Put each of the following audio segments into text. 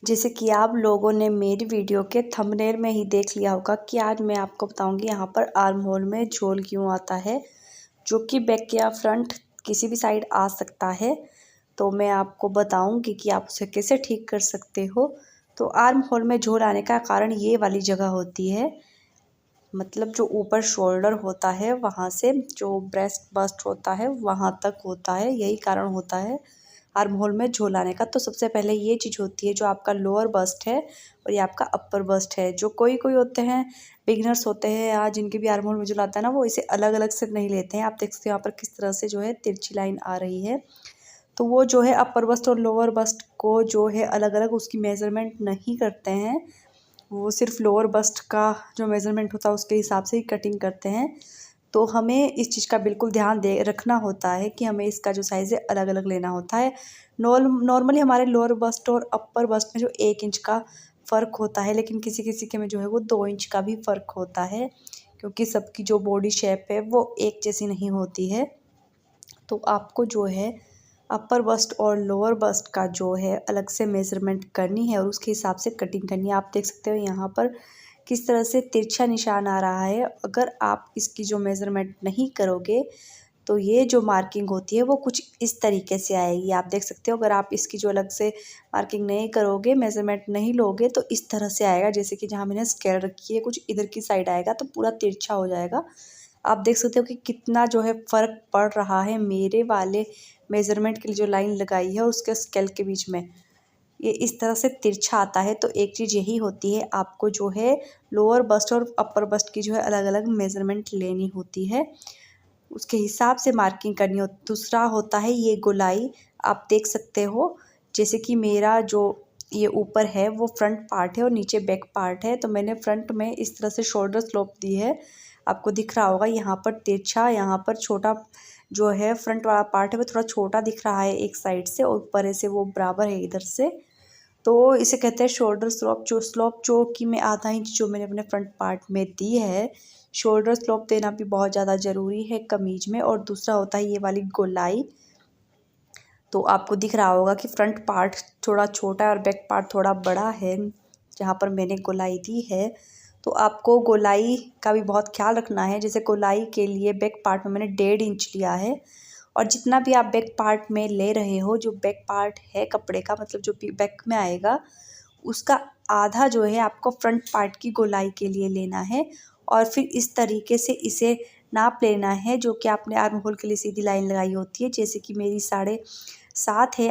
जैसे कि आप लोगों ने मेरी वीडियो के थंबनेल में ही देख लिया होगा कि आज मैं आपको बताऊंगी यहाँ पर आर्म होल में झोल क्यों आता है, जो कि बैक या फ्रंट किसी भी साइड आ सकता है। तो मैं आपको बताऊंगी कि आप उसे कैसे ठीक कर सकते हो। तो आर्म होल में झोल आने का कारण ये वाली जगह होती है, मतलब जो ऊपर शोल्डर होता है वहाँ से जो ब्रेस्ट बस्ट होता है वहाँ तक होता है, यही कारण होता है आर्म होल में झोल आने का। तो सबसे पहले ये चीज़ होती है जो आपका लोअर बस्ट है और ये आपका अपर बस्ट है। जो कोई होते हैं बिगिनर्स होते हैं या जिनके भी आर्म होल में झोल आता है ना, वो इसे अलग अलग से नहीं लेते हैं। आप देख सकते हो यहाँ पर किस तरह से जो है तिरछी लाइन आ रही है। तो वो जो है अपर बस्ट और लोअर बस्ट को जो है अलग अलग उसकी मेज़रमेंट नहीं करते हैं, वो सिर्फ लोअर बस्ट का जो मेज़रमेंट होता है उसके हिसाब से ही कटिंग करते हैं। तो हमें इस चीज़ का बिल्कुल ध्यान दे रखना होता है कि हमें इसका जो साइज़ है अलग अलग लेना होता है। नॉर्मली हमारे लोअर बस्ट और अपर बस्ट में जो 1 इंच का फ़र्क होता है, लेकिन किसी किसी के में जो है वो 2 इंच का भी फ़र्क होता है, क्योंकि सबकी जो बॉडी शेप है वो एक जैसी नहीं होती है। तो आपको जो है अपर बस्ट और लोअर बस्ट का जो है अलग से मेज़रमेंट करनी है और उसके हिसाब से कटिंग करनी है। आप देख सकते हो यहाँ पर किस तरह से तिरछा निशान आ रहा है। अगर आप इसकी जो मेज़रमेंट नहीं करोगे तो ये जो मार्किंग होती है वो कुछ इस तरीके से आएगी। आप देख सकते हो अगर आप इसकी जो अलग से मार्किंग नहीं करोगे, मेज़रमेंट नहीं लोगे, तो इस तरह से आएगा। जैसे कि जहाँ मैंने स्केल रखी है कुछ इधर की साइड आएगा तो पूरा तिरछा हो जाएगा। आप देख सकते हो कि कितना जो है फ़र्क पड़ रहा है मेरे वाले मेज़रमेंट के लिए जो लाइन लगाई है और उसके स्केल के बीच में। ये इस तरह से तिरछा आता है। तो एक चीज़ यही होती है, आपको जो है लोअर बस्ट और अपर बस्ट की जो है अलग अलग मेज़रमेंट लेनी होती है, उसके हिसाब से मार्किंग करनी हो। दूसरा होता है ये गोलाई। आप देख सकते हो जैसे कि मेरा जो ये ऊपर है वो फ्रंट पार्ट है और नीचे बैक पार्ट है। तो मैंने फ्रंट में इस तरह से शोल्डर स्लोप दी है, आपको दिख रहा होगा यहाँ पर तिरछा, यहाँ पर छोटा जो है फ्रंट वाला पार्ट है वो थोड़ा छोटा दिख रहा है एक साइड से, और ऊपर से वो बराबर है इधर से। तो इसे कहते हैं शोल्डर स्लोप जो कि मैं आधा इंच जो मैंने अपने फ्रंट पार्ट में दी है। शोल्डर स्लोप देना भी बहुत ज़्यादा ज़रूरी है कमीज में। और दूसरा होता है ये वाली गोलाई। तो आपको दिख रहा होगा कि फ्रंट पार्ट थोड़ा छोटा है और बैक पार्ट थोड़ा बड़ा है जहाँ पर मैंने गोलाई दी है। तो आपको गोलाई का भी बहुत ख्याल रखना है। जैसे गोलाई के लिए बैक पार्ट में मैंने 1.5 इंच लिया है, और जितना भी आप बैक पार्ट में ले रहे हो, जो बैक पार्ट है कपड़े का, मतलब जो बैक में आएगा उसका आधा जो है आपको फ्रंट पार्ट की गोलाई के लिए लेना है। और फिर इस तरीके से इसे नाप लेना है जो कि आपने आर्म होल के लिए सीधी लाइन लगाई होती है। जैसे कि मेरी 7.5 है,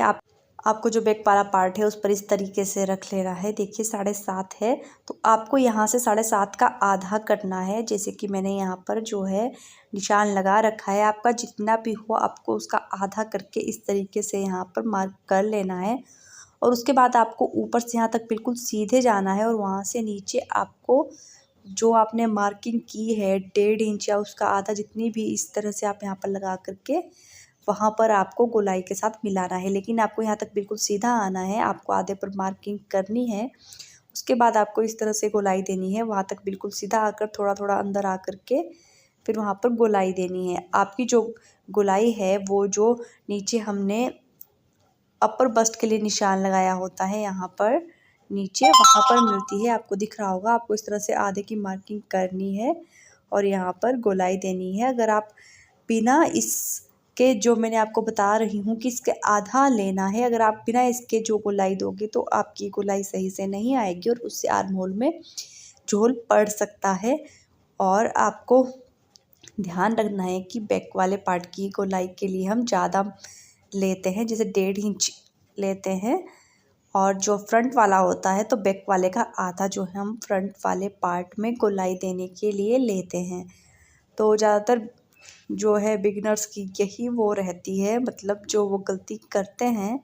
आपको जो बैक वाला पार्ट है उस पर इस तरीके से रख लेना है। देखिए 7.5 है, तो आपको यहाँ से 7.5 का आधा करना है। जैसे कि मैंने यहाँ पर जो है निशान लगा रखा है, आपका जितना भी हो आपको उसका आधा करके इस तरीके से यहाँ पर मार्क कर लेना है। और उसके बाद आपको ऊपर से यहाँ तक बिल्कुल सीधे जाना है और वहाँ से नीचे आपको जो आपने मार्किंग की है 1.5 इंच या उसका आधा, जितनी भी, इस तरह से आप यहाँ पर लगा करके वहाँ पर आपको गोलाई के साथ मिलाना है। लेकिन आपको यहाँ तक बिल्कुल सीधा आना है, आपको आधे पर मार्किंग करनी है। उसके बाद आपको इस तरह से गोलाई देनी है, वहाँ तक बिल्कुल सीधा आकर थोड़ा थोड़ा अंदर आ कर के फिर वहाँ पर गोलाई देनी है। आपकी जो गोलाई है वो जो नीचे हमने अपर बस्ट के लिए निशान लगाया होता है यहाँ पर नीचे, वहाँ पर मिलती है। आपको दिख रहा होगा, आपको इस तरह से आधे की मार्किंग करनी है और यहाँ पर गोलाई देनी है। अगर आप बिना इसके, जो मैंने आपको बता रही हूँ कि इसके आधा लेना है, अगर आप बिना इसके जो गोलाई दोगे तो आपकी गोलाई सही से नहीं आएगी और उससे आर्म होल में झोल पड़ सकता है। और आपको ध्यान रखना है कि बैक वाले पार्ट की गोलाई के लिए हम ज़्यादा लेते हैं, जैसे 1.5 इंच लेते हैं, और जो फ्रंट वाला होता है तो बैक वाले का आधा जो है हम फ्रंट वाले पार्ट में गोलाई देने के लिए लेते हैं। तो ज़्यादातर जो है बिगिनर्स की यही वो रहती है, मतलब जो वो गलती करते हैं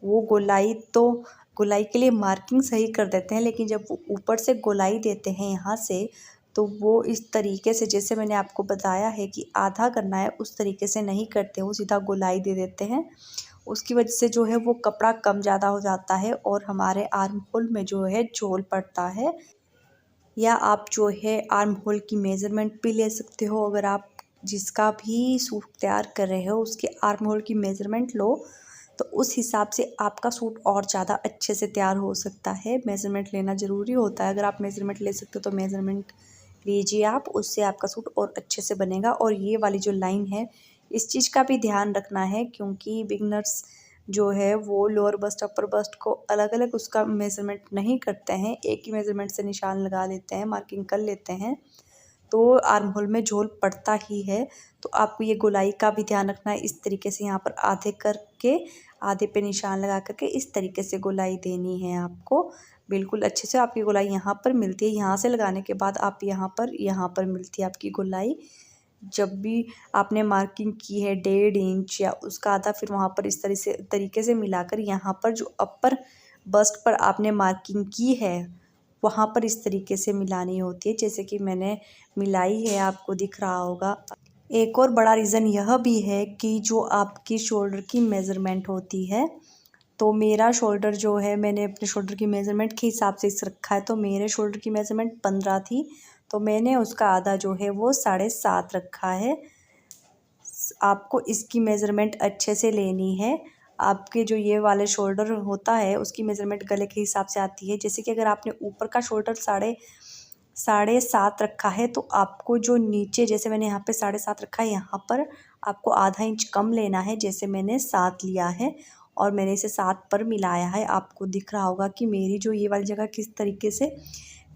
वो गोलाई के लिए मार्किंग सही कर देते हैं, लेकिन जब वो ऊपर से गोलाई देते हैं यहाँ से, तो वो इस तरीके से, जैसे मैंने आपको बताया है कि आधा करना है, उस तरीके से नहीं करते, वो सीधा गोलाई दे देते हैं। उसकी वजह से जो है वो कपड़ा कम ज़्यादा हो जाता है और हमारे आर्म होल में जो है झोल पड़ता है। या आप जो है आर्म होल की मेज़रमेंट भी ले सकते हो। अगर आप जिसका भी सूट तैयार कर रहे हो उसके आर्म होल की मेज़रमेंट लो, तो उस हिसाब से आपका सूट और ज़्यादा अच्छे से तैयार हो सकता है। मेज़रमेंट लेना ज़रूरी होता है, अगर आप मेज़रमेंट ले सकते हो तो मेज़रमेंट लीजिए आप, उससे आपका सूट और अच्छे से बनेगा। और ये वाली जो लाइन है, इस चीज़ का भी ध्यान रखना है, क्योंकि बिगनर्स जो है वो लोअर बस्ट अपर बस्ट को अलग अलग उसका मेज़रमेंट नहीं करते हैं, एक ही मेज़रमेंट से निशान लगा लेते हैं, मार्किंग कर लेते हैं, तो आर्म होल में झोल पड़ता ही है। तो आपको ये गोलाई का भी ध्यान रखना है। इस तरीके से यहाँ पर आधे करके, आधे पे निशान लगा करके इस तरीके से गोलाई देनी है आपको। बिल्कुल अच्छे से आपकी गोलाई यहाँ पर मिलती है, यहाँ से लगाने के बाद आप यहाँ पर मिलती है आपकी गोलाई। जब भी आपने मार्किंग की है 1.5 इंच या उसका आधा, फिर वहाँ पर इस तरीके से मिलाकर यहाँ पर जो अपर बस्ट पर आपने मार्किंग की है वहाँ पर इस तरीके से मिलानी होती है, जैसे कि मैंने मिलाई है, आपको दिख रहा होगा। एक और बड़ा रीज़न यह भी है कि जो आपकी शोल्डर की मेज़रमेंट होती है, तो मेरा शोल्डर जो है, मैंने अपने शोल्डर की मेज़रमेंट के हिसाब से इस रखा है। तो मेरे शोल्डर की मेज़रमेंट 15 थी, तो मैंने उसका आधा जो है वो 7.5 रखा है। आपको इसकी मेज़रमेंट अच्छे से लेनी है। आपके जो ये वाले शोल्डर होता है उसकी मेज़रमेंट गले के हिसाब से आती है। जैसे कि अगर आपने ऊपर का शोल्डर 7.5 रखा है, तो आपको जो नीचे, जैसे मैंने यहाँ पे 7.5 रखा है, यहाँ पर आपको आधा इंच कम लेना है। जैसे मैंने 7 लिया है और मैंने इसे 7 पर मिलाया है। आपको दिख रहा होगा कि मेरी जो ये वाली जगह किस तरीके से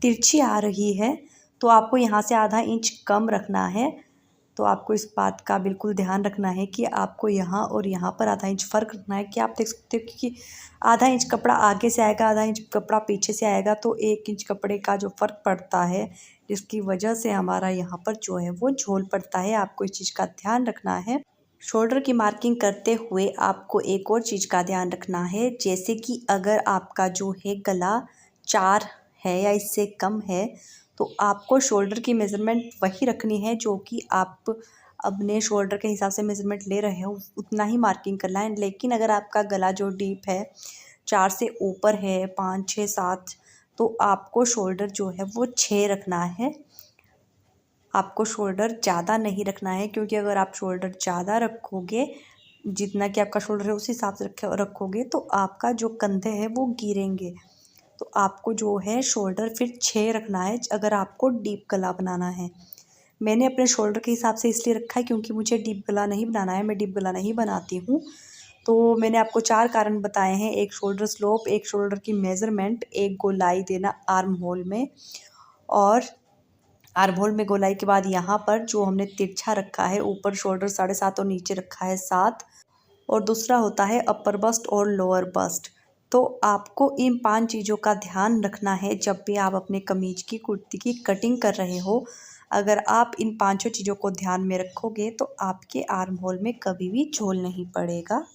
तिरछी आ रही है, तो आपको यहाँ से आधा इंच कम रखना है। तो आपको इस बात का बिल्कुल ध्यान रखना है कि आपको यहाँ और यहाँ पर आधा इंच फ़र्क रखना है। कि आप देख सकते हो कि आधा इंच कपड़ा आगे से आएगा, आधा इंच कपड़ा पीछे से आएगा, तो 1 इंच कपड़े का जो फ़र्क पड़ता है, जिसकी वजह से हमारा यहाँ पर जो है वो झोल पड़ता है। आपको इस चीज़ का ध्यान रखना है। शोल्डर की मार्किंग करते हुए आपको एक और चीज़ का ध्यान रखना है, जैसे कि अगर आपका जो है गला 4 है या इससे कम है, तो आपको शोल्डर की मेज़रमेंट वही रखनी है जो कि आप अपने शोल्डर के हिसाब से मेज़रमेंट ले रहे हो, उतना ही मार्किंग करना है। लेकिन अगर आपका गला जो डीप है, 4 से ऊपर है, 5, 6, 7, तो आपको शोल्डर जो है वो 6 रखना है। आपको शोल्डर ज़्यादा नहीं रखना है, क्योंकि अगर आप शोल्डर ज़्यादा रखोगे, जितना कि आपका शोल्डर है उस हिसाब से रखोगे, तो आपका जो कंधे हैं वो गिरेंगे। तो आपको जो है शोल्डर फिर 6 रखना है अगर आपको डीप गला बनाना है। मैंने अपने शोल्डर के हिसाब से इसलिए रखा है क्योंकि मुझे डीप गला नहीं बनाना है, मैं डीप गला नहीं बनाती हूँ। तो मैंने आपको 4 कारण बताए हैं, एक शोल्डर स्लोप, एक शोल्डर की मेज़रमेंट, एक गोलाई देना आर्म होल में, और आर्म होल में गोलाई के बाद यहाँ पर जो हमने तिरछा रखा है, ऊपर शोल्डर 7.5 और नीचे रखा है 7, और दूसरा होता है अपर बस्ट और लोअर बस्ट। तो आपको इन 5 चीज़ों का ध्यान रखना है जब भी आप अपने कमीज की, कुर्ती की कटिंग कर रहे हो। अगर आप इन 5 चीज़ों को ध्यान में रखोगे तो आपके आर्म होल में कभी भी झोल नहीं पड़ेगा।